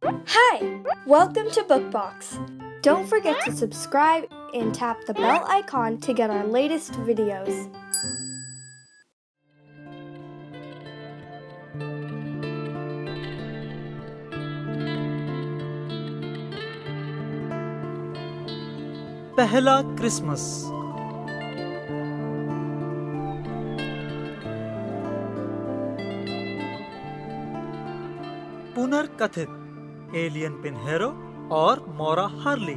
Hi! Welcome to Bookbox. Don't forget to subscribe and tap the bell icon to get our latest videos. पहला Christmas. पुनर्कथित alien पिन्हेरो और मोरा Harley.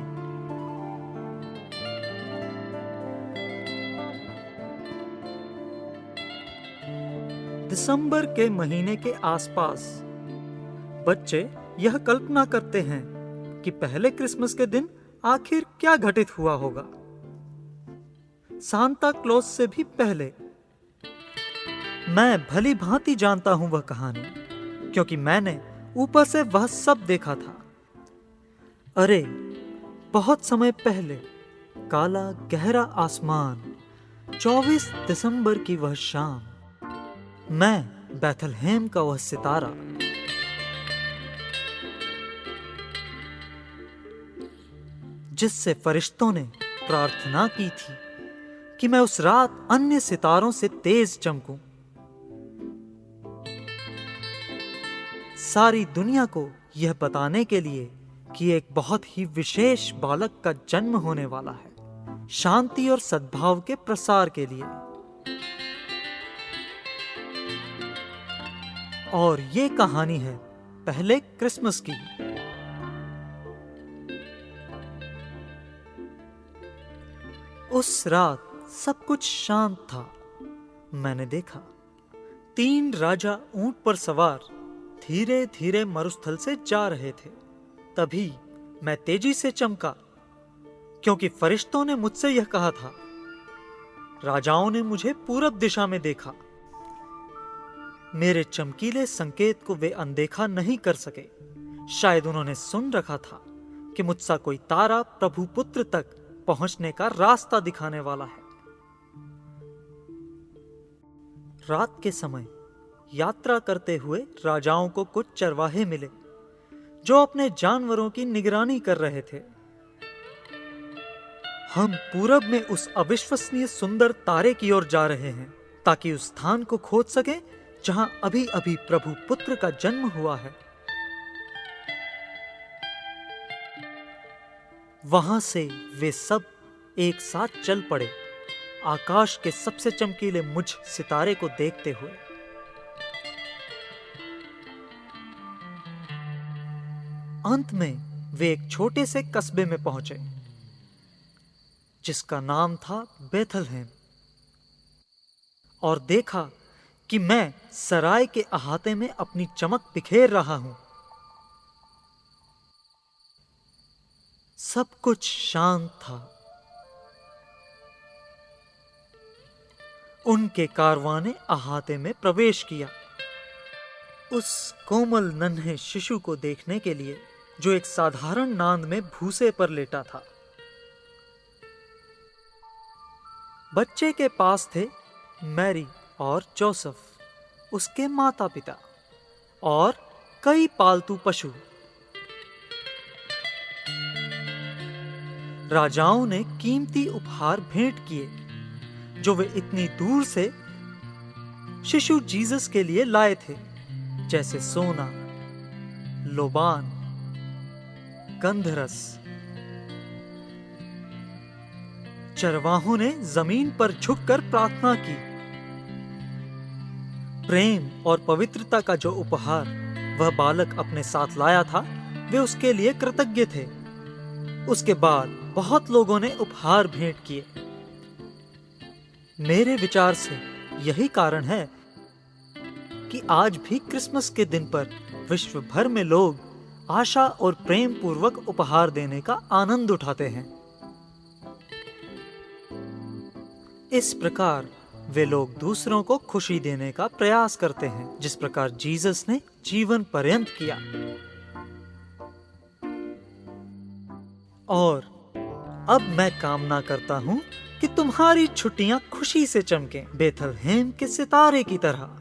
दिसंबर के महीने के आसपास बच्चे यह कल्पना करते हैं कि पहले क्रिसमस के दिन आखिर क्या घटित हुआ होगा। सांता क्लॉज से भी पहले मैं भली भांति जानता हूं वह कहानी, क्योंकि मैंने ऊपर से वह सब देखा था। अरे, बहुत समय पहले काला गहरा आसमान, 24 दिसंबर की वह शाम, मैं बैथलहेम का वह सितारा, जिससे फरिश्तों ने प्रार्थना की थी कि मैं उस रात अन्य सितारों से तेज चमकूं। सारी दुनिया को यह बताने के लिए कि एक बहुत ही विशेष बालक का जन्म होने वाला है, शांति और सद्भाव के प्रसार के लिए। और ये कहानी है पहले क्रिसमस की। उस रात सब कुछ शांत था। मैंने देखा 3 राजा ऊंट पर सवार धीरे धीरे मरुस्थल से जा रहे थे। तभी मैं तेजी से चमका, क्योंकि फरिश्तों ने मुझसे यह कहा था। राजाओं ने मुझे पूरब दिशा में देखा। मेरे चमकीले संकेत को वे अनदेखा नहीं कर सके। शायद उन्होंने सुन रखा था कि मुझसा कोई तारा प्रभु पुत्र तक पहुंचने का रास्ता दिखाने वाला है। रात के समय यात्रा करते हुए राजाओं को कुछ चरवाहे मिले जो अपने जानवरों की निगरानी कर रहे थे। हम पूरब में उस अविश्वसनीय सुंदर तारे की ओर जा रहे हैं, ताकि उस स्थान को खोज सकें जहां अभी अभी प्रभु पुत्र का जन्म हुआ है। वहां से वे सब एक साथ चल पड़े, आकाश के सबसे चमकीले मुझ सितारे को देखते हुए। अंत में वे एक छोटे से कस्बे में पहुंचे, जिसका नाम था बैथलहेम, और देखा कि मैं सराय के अहाते में अपनी चमक बिखेर रहा हूं। सब कुछ शांत था। उनके कारवां ने अहाते में प्रवेश किया, उस कोमल नन्हे शिशु को देखने के लिए जो एक साधारण नांद में भूसे पर लेटा था। बच्चे के पास थे मैरी और जोसेफ, उसके माता पिता, और कई पालतू पशु। राजाओं ने कीमती उपहार भेंट किए, जो वे इतनी दूर से शिशु जीसस के लिए लाए थे, जैसे सोना, लोबान, गंधरस। चरवाहों ने जमीन पर झुककर प्रार्थना की। प्रेम और पवित्रता का जो उपहार वह बालक अपने साथ लाया था, वे उसके लिए कृतज्ञ थे। उसके बाद बहुत लोगों ने उपहार भेंट किए। मेरे विचार से यही कारण है कि आज भी क्रिसमस के दिन पर विश्व भर में लोग आशा और प्रेम पूर्वक उपहार देने का आनंद उठाते हैं। इस प्रकार वे लोग दूसरों को खुशी देने का प्रयास करते हैं, जिस प्रकार जीसस ने जीवन पर्यंत किया। और अब मैं कामना करता हूं कि तुम्हारी छुट्टियां खुशी से चमकें, बैथलहेम के सितारे की तरह।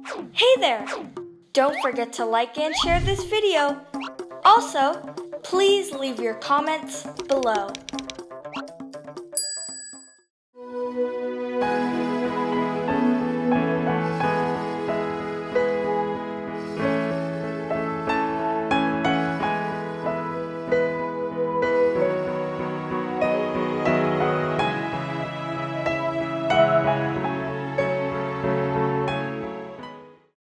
Hey there! Don't forget to like and share this video. Also, please leave your comments below.